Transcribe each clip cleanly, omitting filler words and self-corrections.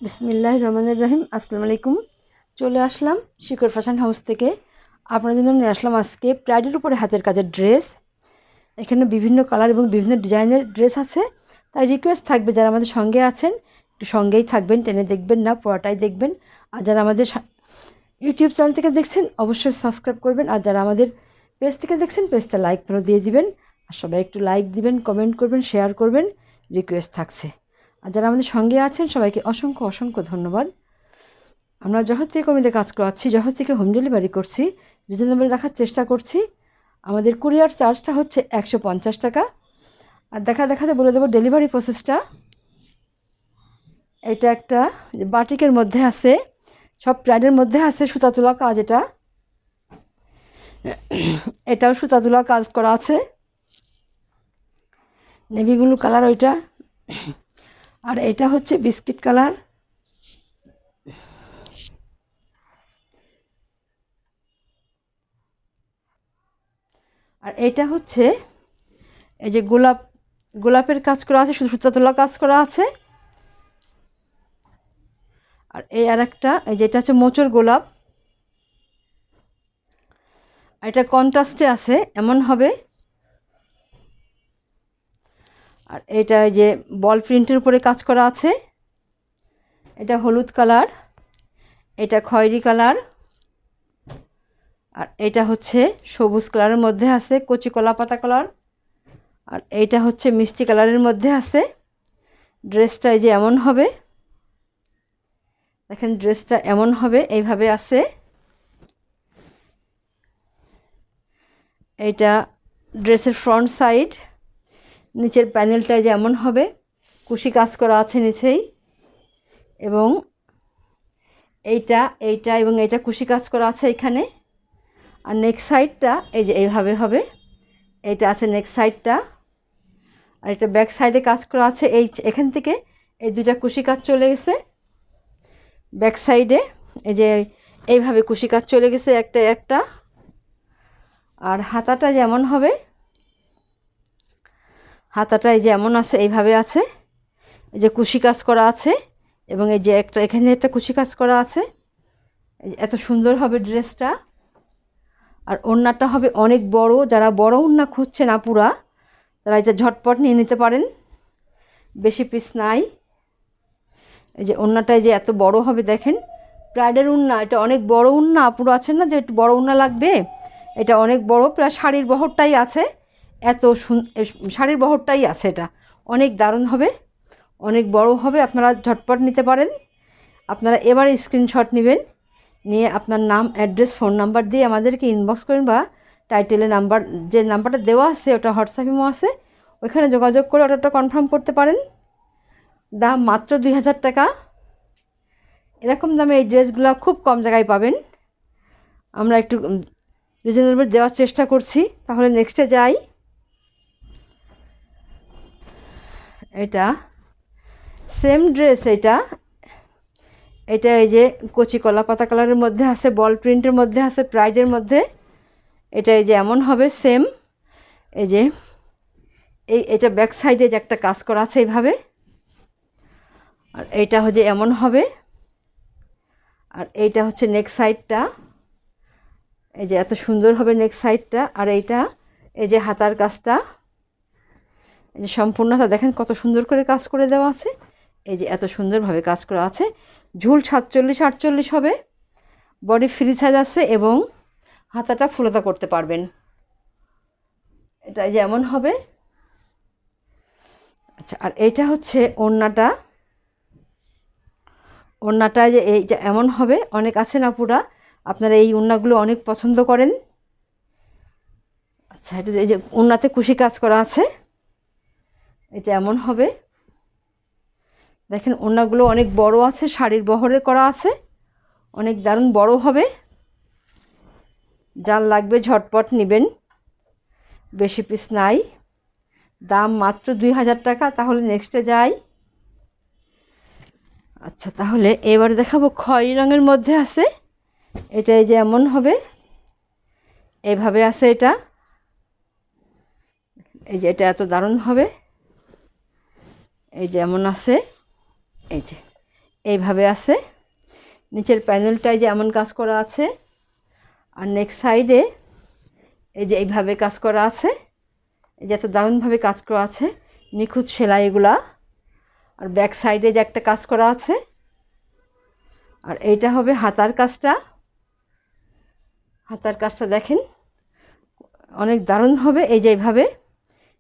বিসমিল্লাহির রহমানির রহিম। আসসালামু আলাইকুম। চলে আসলাম শিকড় ফ্যাশন হাউস থেকে। আপনাদের জন্য নিয়ে আসলাম আজকে প্রাইডের উপরে হাতের কাজের ড্রেস। এখানে বিভিন্ন কালার এবং বিভিন্ন ডিজাইনের ড্রেস আছে। তাই রিকোয়েস্ট থাকবে, যারা আমাদের সঙ্গে আছেন একটু সঙ্গেই থাকবেন, টেনে দেখবেন না, পুরোটাই দেখবেন। আর যারা আমাদের ইউটিউব চ্যানেল থেকে দেখছেন অবশ্যই সাবস্ক্রাইব করবেন। আর যারা আমাদের পেজ থেকে দেখছেন পেজটা লাইক ফলো দিয়ে দিবেন। আর সবাই একটু লাইক দিবেন, কমেন্ট করবেন, শেয়ার করবেন, রিকোয়েস্ট থাকছে। আর যারা আমাদের সঙ্গে আছেন সবাইকে অসংখ্য অসংখ্য ধন্যবাদ। আমরা জহর থেকে কর্মীদের কাজ করাচ্ছি, জহর থেকে হোম ডেলিভারি করছি, রিজনেবল রাখার চেষ্টা করছি। আমাদের কুরিয়ার চার্জটা হচ্ছে 150 টাকা। আর দেখাতে বলে দেবো ডেলিভারি প্রসেসটা। এটা একটা বাটিকের মধ্যে আছে, সব প্রাইডের মধ্যে আছে সুতা তোলা কাজ। এটাও সুতা তোলা কাজ করা আছে, নেভি ব্লু কালার ওইটা। আর এটা হচ্ছে বিস্কিট কালার। আর এটা হচ্ছে এই যে গোলাপের কাজ করা আছে, শুধু সুতা তোলা কাজ করা আছে। আর এই আর একটা, এই যে এটা হচ্ছে মোচর গোলাপ। এটা কন্ট্রাস্টে আছে, এমন হবে। আর এটা এই যে বল প্রিন্টের উপরে কাজ করা আছে। এটা হলুদ কালার, এটা খয়েরি কালার, আর এটা হচ্ছে সবুজ কালারের মধ্যে আছে, কচি কলা পাতা কালার। আর এইটা হচ্ছে মিষ্টি কালারের মধ্যে আছে। ড্রেসটা এই যে এমন হবে, দেখেন ড্রেসটা এমন হবে, এইভাবে আছে। এইটা ড্রেসের ফ্রন্ট সাইড, নিচের প্যানেলটা যে এমন হবে, কুশি কাজ করা আছে নিচেই। এবং এইটা এবং এইটা কুশি কাজ করা আছে এখানে। আর নেক্সট সাইডটা এই যে এইভাবে হবে, এইটা আছে নেক্সট সাইডটা। আর এটা ব্যাক সাইডে কাজ করা আছে, এখান থেকে এই দুইটা কুশি কাজ চলে গেছে ব্যাক সাইডে। এই যে এইভাবে কুশি কাজ চলে গেছে একটা একটা। আর হাতাটা যেমন হবে, হাতাটা এই যে এমন আছে, এইভাবে আছে। এই যে কুশি কাজ করা আছে, এবং এই যে একটা এখানে একটা কুশি কাজ করা আছে। এত সুন্দর হবে ড্রেসটা। আর ওড়নাটা হবে অনেক বড়, যারা বড় ওড়না খুঁজছেন আপুরা, তারা এটা ঝটপট নিয়ে নিতে পারেন, বেশি পিস নাই। এই যে ওড়নাটায় যে এত বড় হবে, দেখেন প্রাইডের ওড়না, এটা অনেক বড় ওড়না। আপুরা আছেন না যে একটু বড় ওড়না লাগবে, এটা অনেক বড়, প্রায় শাড়ির বহরটাই আছে। শাড়ির বহরটাই আছে, এটা অনেক দারুণ হবে, অনেক বড় হবে। আপনারা ঝটপট নিতে পারেন। আপনারা এবারে স্ক্রিনশট নেবেন, নিয়ে আপনার নাম, অ্যাড্রেস, ফোন নাম্বার দিয়ে আমাদেরকে ইনবক্স করেন, বা টাইটেলে নাম্বার, যে নাম্বারটা দেওয়া আছে ওটা হোয়াটসঅ্যাপ ইমো আছে, ওইখানে যোগাযোগ করে অর্ডারটা কনফার্ম করতে পারেন। দাম মাত্র 2000 টাকা। এরকম দামে এই ড্রেসগুলো খুব কম জায়গায় পাবেন। আমরা একটু রিজনেবল দেওয়ার চেষ্টা করছি। তাহলে নেক্সটে যাই। এটা সেম ড্রেস, এটা এই যে কচি কলা পাতা কালারের মধ্যে আছে, বল প্রিন্টের মধ্যে আছে, প্রাইডের মধ্যে। এটা এই যে এমন হবে সেম। এই যে এটা ব্যাক সাইডে যে একটা কাজ করা আছে এইভাবে। আর এইটা হচ্ছে এমন হবে। আর এইটা হচ্ছে নেক্সট সাইডটা, এই যে এত সুন্দর হবে নেক্সট সাইডটা। আর এইটা এই যে হাতার কাজটা, এই যে সম্পূর্ণটা দেখেন কত সুন্দর করে কাজ করে দেওয়া আছে। এই যে এত সুন্দরভাবে কাজ করা আছে। ঝুল 47-48 হবে, বডি ফ্রি সাইজ আছে, এবং হাতাটা ফুলতা করতে পারবেন। এটা যেমন হবে। আচ্ছা, আর এইটা হচ্ছে ওড়নাটা যে এইটা এমন হবে। অনেক আছেন আপুরা, আপনারা এই ওড়নাগুলো অনেক পছন্দ করেন। আচ্ছা, এটা এই যে ওড়নাতে কুশি কাজ করা আছে, এটা এমন হবে। দেখেন ওড়নাগুলো অনেক বড় আছে, শাড়ির বহরে করা আছে, অনেক দারুণ বড় হবে। যার লাগবে ঝটপট নেবেন, বেশি পিস নাই। দাম মাত্র 2000 টাকা। তাহলে নেক্সটে যাই। আচ্ছা, তাহলে এবারে দেখাবো খয়েরি রঙের মধ্যে আছে। এটা এই যে এমন হবে, এভাবে আছে এটা। এই যে এটা এত দারুণ হবে, এই যে এমন আছে। এই যে এইভাবে আছে। নিচের প্যানেলটায় যে এমন কাজ করা আছে, আর নেক্সট সাইডে এই যে এইভাবে কাজ করা আছে। এই যে এত দারুণভাবে কাজ করা আছে, নিখুঁত সেলাই এগুলা। আর ব্যাক সাইডে যে একটা কাজ করা আছে, আর এইটা হবে হাতার কাজটা। হাতার কাজটা দেখেন অনেক দারুণ হবে। এই যে এইভাবে,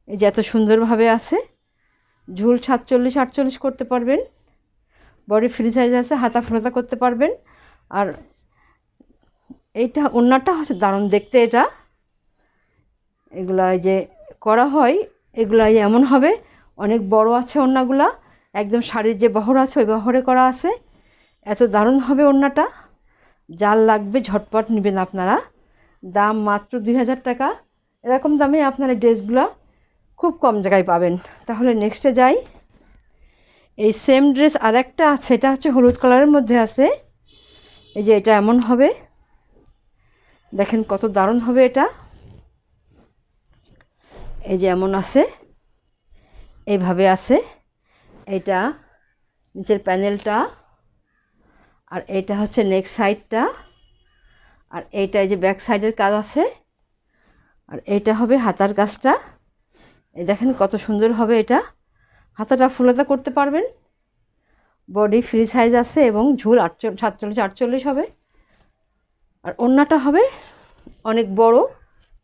এই যে এত সুন্দরভাবে আছে। ঝুল 47-48 করতে পারবেন, বডি ফ্রি সাইজ আছে, হাতা ফোলাতা করতে পারবেন। আর এইটা ওড়নাটা হচ্ছে দারুণ দেখতে। এটা এগুলা যে করা হয়, এগুলা এমন হবে, অনেক বড় আছে ওড়নাগুলা, একদম শাড়ির যে বহর আছে ওই বহরে করা আছে। এত দারুণ হবে ওড়নাটা, যার লাগবে ঝটপট নেবেন আপনারা। দাম মাত্র 2000 টাকা। এরকম দামে আপনারা ড্রেসগুলো খুব কম জায়গায় পাবেন। তাহলে নেক্সটে যাই। এই সেম ড্রেস আর একটা আছে, এটা হচ্ছে হলুদ কালারের মধ্যে আছে। এই যে এটা এমন হবে, দেখেন কত দারুণ হবে এটা। এই যে এমন আছে, এইভাবে আছে। এটা নিচের প্যানেলটা, আর এইটা হচ্ছে নেক্সট সাইডটা, আর এইটা এই যে ব্যাক সাইডের কাজ আছে, আর এইটা হবে হাতার কাজটা। এই দেখেন কত সুন্দর হবে এটা। হাতাটা ফুলাতা করতে পারবেন, বডি ফ্রি সাইজ আছে এবং ঝুল 47-48 হবে। আর ওড়নাটা হবে অনেক বড়,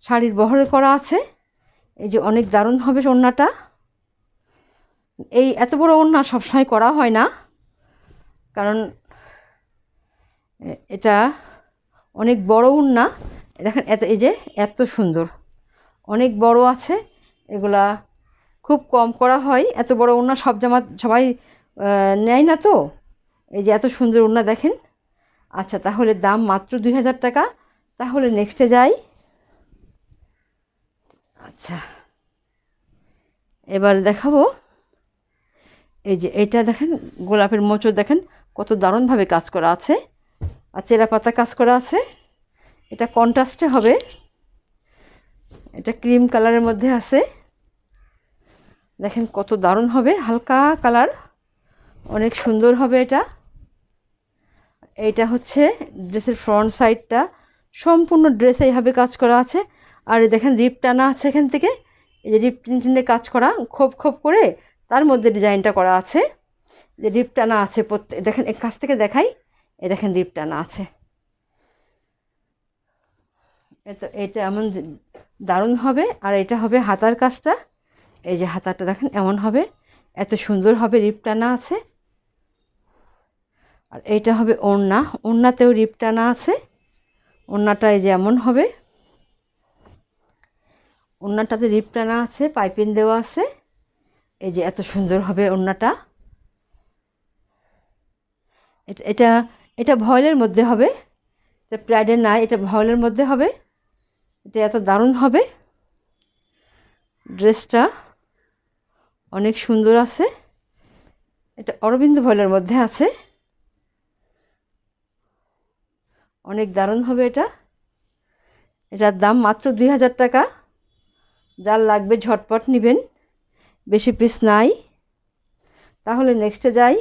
শাড়ির বহরে করা আছে। এই যে অনেক দারুণ হবে ওড়নাটা। এই এত বড় ওড়না সবসময় করা হয় না, কারণ এটা অনেক বড় ওড়না। দেখেন এত, এই যে এত সুন্দর, অনেক বড় আছে। এগুলা খুব কম করা হয়, এত বড় ওড়না সব জামা সবাই নেয় না তো। এই যে এত সুন্দর ওড়না দেখেন। আচ্ছা, তাহলে দাম মাত্র 2000 টাকা। তাহলে নেক্সটে যাই। আচ্ছা, এবার দেখাবো। এই যে এটা দেখেন, গোলাপের মোচড় দেখেন কত দারুণভাবে কাজ করা আছে, আর চেরা পাতা কাজ করা আছে। এটা কন্ট্রাস্টে হবে, এটা ক্রিম কালারের মধ্যে আছে। দেখেন কত দারুণ হবে, হালকা কালার, অনেক সুন্দর হবে এটা। এইটা হচ্ছে ড্রেসের ফ্রন্ট সাইডটা, সম্পূর্ণ ড্রেসে এইভাবে কাজ করা আছে। আর দেখেন রিপ টানা আছে এখান থেকে, এই যে রিপ টেনে কাজ করা, খোপ খোপ করে তার মধ্যে ডিজাইনটা করা আছে। যে রিপ টানা আছে প্রত্যেক, দেখেন এক কাছ থেকে দেখাই, এই দেখেন রিপ টানা আছে। এটা এমন দারুণ হবে। আর এটা হবে হাতার কাজটা। এই যে হাতাটা দেখেন এমন হবে, এত সুন্দর হবে, রিপ টানা আছে। আর এইটা হবে ওড়না, ওড়নাতেও রিপ টানা আছে। ওড়নাটা এই যে এমন হবে, ওড়নাটাতে রিপ টানা আছে, পাইপিং দেওয়া আছে। এই যে এত সুন্দর হবে ওড়নাটা। এটা এটা এটা ভয়েলের মধ্যে হবে, এটা প্রাইডের না, এটা ভয়েলের মধ্যে হবে। এটা এত দারুণ হবে, ড্রেসটা অনেক সুন্দর আছে। এটা অরবিন্দ ভয়েলের মধ্যে আছে, অনেক দারুণ হবে এটা। এটার দাম মাত্র 2000 টাকা। যার লাগবে ঝটপট নেবেন, বেশি পিস নাই। তাহলে নেক্সটে যাই।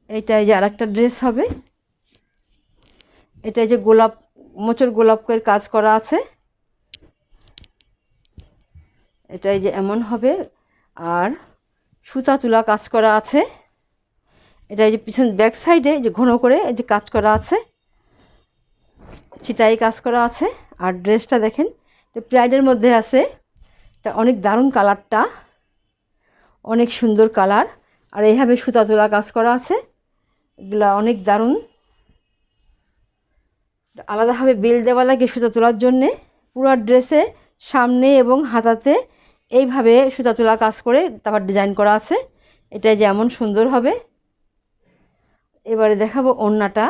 এইটাই যে আরেকটা ড্রেস হবে, এটাই যে গোলাপ মোচড় গোলাপের কাজ করা আছে। এটাই যে এমন হবে, আর সুতা তুলা কাজ করা আছে। এটা এই যে পিছন ব্যাক সাইডে যে ঘন করে এই যে কাজ করা আছে, ছিটাই কাজ করা আছে। আর ড্রেসটা দেখেন, এটা প্রাইডের মধ্যে আছে। এটা অনেক দারুণ কালারটা, অনেক সুন্দর কালার। আর এইভাবে সুতা তোলা কাজ করা আছে, এগুলা অনেক দারুণ। আলাদাভাবে বেল দেওয়া লাগে সুতা তোলার জন্যে। পুরো ড্রেসে সামনে এবং হাতাতে এইভাবে সুতা তোলা কাজ করে তারপর ডিজাইন করা আছে। এটাই যেমন সুন্দর হবে। এবারে দেখাবো ওড়নাটা।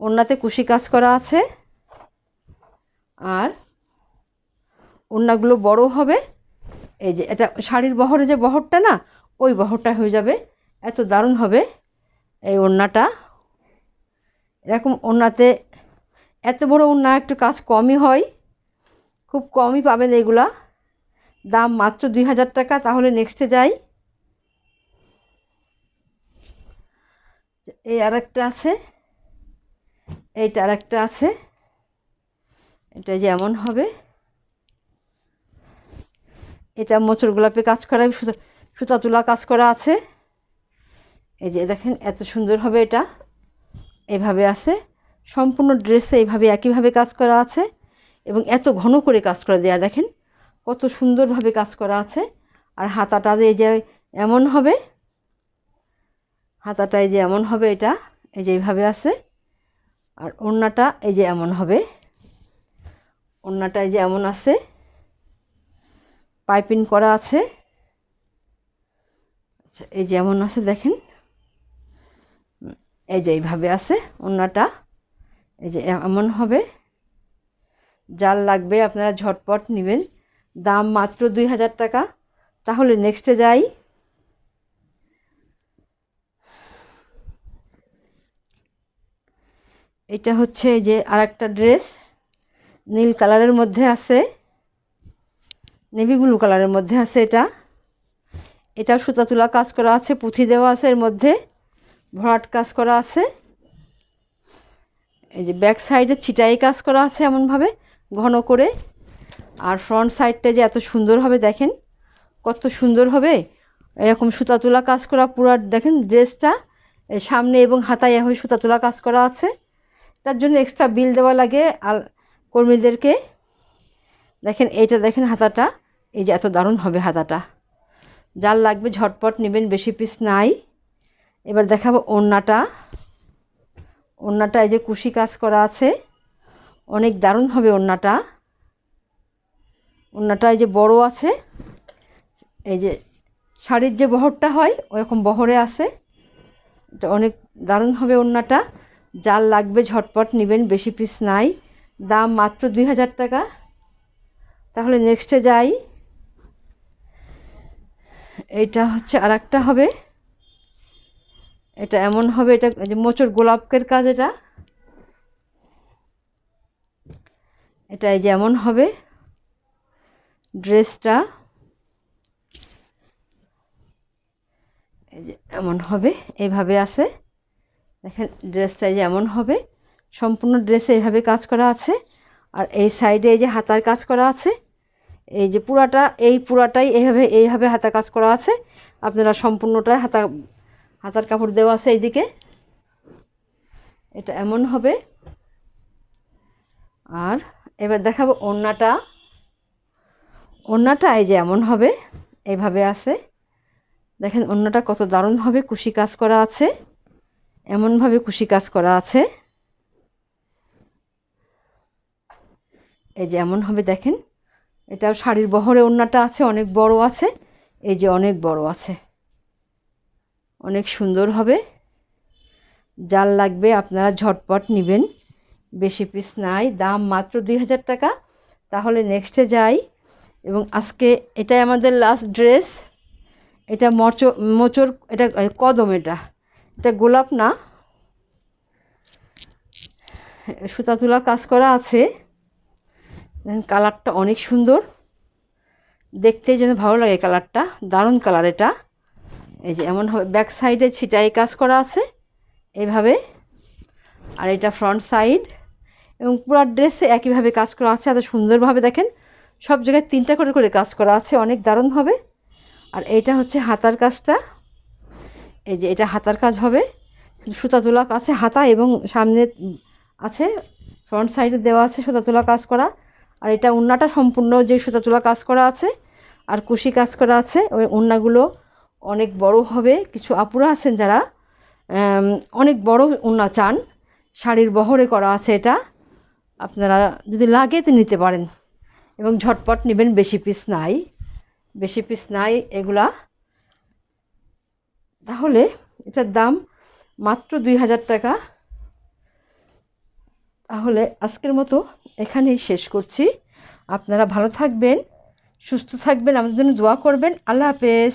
ওড়নাতে কুশি কাজ করা আছে, আর ওড়নাগুলো বড় হবে। এই যে এটা শাড়ির বহরে যে বহরটা না, ওই বহরটা হয়ে যাবে, এত দারুণ হবে এই ওড়নাটা। এরকম ওড়নাতে, এত বড় ওড়না একটু কাজ কমই হয়, খুব কমই পাবেন এগুলা, দাম মাত্র 2000 টাকা। তাহলে নেক্সটে যাই। এই আরেকটা আছে, এইটা আরেকটা আছে। এটা যেমন হবে, এটা মোচড় গোলাপে কাজ করা, সুতা তুলা কাজ করা আছে। এই যে দেখেন এত সুন্দর হবে, এটা এভাবে আছে। সম্পূর্ণ ড্রেসে এইভাবে একইভাবে কাজ করা আছে এবং এত ঘন করে কাজ করা দেয়া, দেখেন কত সুন্দরভাবে কাজ করা আছে। আর হাতাটা এই যে এমন হবে, হাতাটা এই যে এমন হবে, এটা এই যে এইভাবে আছে। আর ওড়নাটা এই যে এমন হবে, ওড়নাটা এই যে এমন আছে, পাইপিং করা আছে। আচ্ছা, এই যে এমন আছে দেখেন, এই যে এইভাবে আছে ওড়নাটা, এই যে এমন হবে। যার লাগবে আপনারা ঝটপট নেবেন, দাম মাত্র 2000 টাকা। তাহলে নেক্সটে যাই। এটা হচ্ছে এই যে আরেকটা ড্রেস, নীল কালারের মধ্যে আছে, নেভি ব্লু কালারের মধ্যে আছে। এটা সুতা তুলা কাজ করা আছে, পুঁথি দেওয়া আছে, এর মধ্যে ভরাট কাজ করা আছে। এই যে ব্যাক সাইডে ছিটাই কাজ করা আছে এমনভাবে ঘন করে। আর ফ্রন্ট সাইডটা যে এত সুন্দর হবে, দেখেন কত সুন্দর হবে, এরকম সুতা তুলা কাজ করা পুরো। দেখেন ড্রেসটা সামনে এবং হাতায় এভাবে সুতা তুলা কাজ করা আছে। তার জন্য এক্সট্রা বিল দেওয়া লাগে আর কর্মীদেরকে। দেখেন এইটা, দেখেন হাতাটা এই যে এত দারুণ হবে হাতাটা। যার লাগবে ঝটপট নেবেন, বেশি পিস নাই। এবার দেখাবো ওড়নাটা। ওড়নাটা এই যে কুশি কাজ করা আছে, অনেক দারুণ হবে ওড়নাটা। ওড়নাটা এই যে বড় আছে, এই যে শাড়ির যে বহরটা হয় ওরকম বহরে আছে। এটা অনেক দারুণ হবে ওড়নাটা। যার লাগবে ঝটপট নেবেন, বেশি পিস নাই, দাম মাত্র 2000 টাকা। তাহলে নেক্সটে যাই। এইটা হচ্ছে আরেকটা হবে, এটা এমন হবে, এটা যে মোচড় গোলাপের কাজ। এটা এই যে এমন হবে ড্রেসটা, এই যে এমন হবে, এইভাবে আছে। দেখেন ড্রেসটা এই যে এমন হবে, সম্পূর্ণ ড্রেসে এইভাবে কাজ করা আছে। আর এই সাইডে এই যে হাতার কাজ করা আছে, এই যে পুরাটাই এইভাবে হাতা কাজ করা আছে। আপনারা সম্পূর্ণটাই হাতার কাপড় দেওয়া আছে এইদিকে। এটা এমন হবে। আর এবার দেখাবো ওড়নাটা। ওড়নাটা এই যে এমন হবে, এইভাবে আছে। দেখেন ওড়নাটা কত দারুণ হবে, কুশি কাজ করা আছে, এমনভাবে কুশি কাজ করা আছে। এই যে এমন হবে, দেখেন এটাও শাড়ির বহরে ওড়নাটা আছে, অনেক বড় আছে, এই যে অনেক বড় আছে, অনেক সুন্দর হবে। যার লাগবে আপনারা ঝটপট নেবেন, বেশি পিস নাই, দাম মাত্র 2000 টাকা। তাহলে নেক্সটে যাই। এবং আজকে এটাই আমাদের লাস্ট ড্রেস। এটা মোচর, এটা কদম, এটা গোলাপ না, সুতা তুলা কাজ করা আছে। কালারটা অনেক সুন্দর, দেখতেই যেন ভালো লাগে, কালারটা দারুণ কালার এটা। এই যে এমন হবে, ব্যাক সাইডে ছিটাই কাজ করা আছে এইভাবে। আর এটা ফ্রন্ট সাইড, এবং পুরো ড্রেসে একইভাবে কাজ করা আছে এত সুন্দরভাবে। দেখেন সব জায়গায় 3টা করে করে কাজ করা আছে, অনেক দারুণ হবে। আর এইটা হচ্ছে হাতার কাজটা, এই যে এটা হাতার কাজ হবে, সুতা তোলা আছে হাতা, এবং সামনে আছে ফ্রন্ট সাইডে দেওয়া আছে সুতা তোলা কাজ করা। আর এটা ওড়নাটা সম্পূর্ণ যে সুতা তোলা কাজ করা আছে আর কুশি কাজ করা আছে। ওই ওড়নাগুলো অনেক বড় হবে। কিছু আপুরা আছেন যারা অনেক বড় ওড়না চান, শাড়ির বহরে করা আছে। এটা আপনারা যদি লাগে তো নিতে পারেন, এবং ঝটপট নেবেন, বেশি পিস নাই এগুলা। তাহলে এটার দাম মাত্র 2000 টাকা। তাহলে আজকের মতো এখানেই শেষ করছি। আপনারা ভালো থাকবেন, সুস্থ থাকবেন, আমাদের জন্য দোয়া করবেন। আল্লাহ হাফেজ।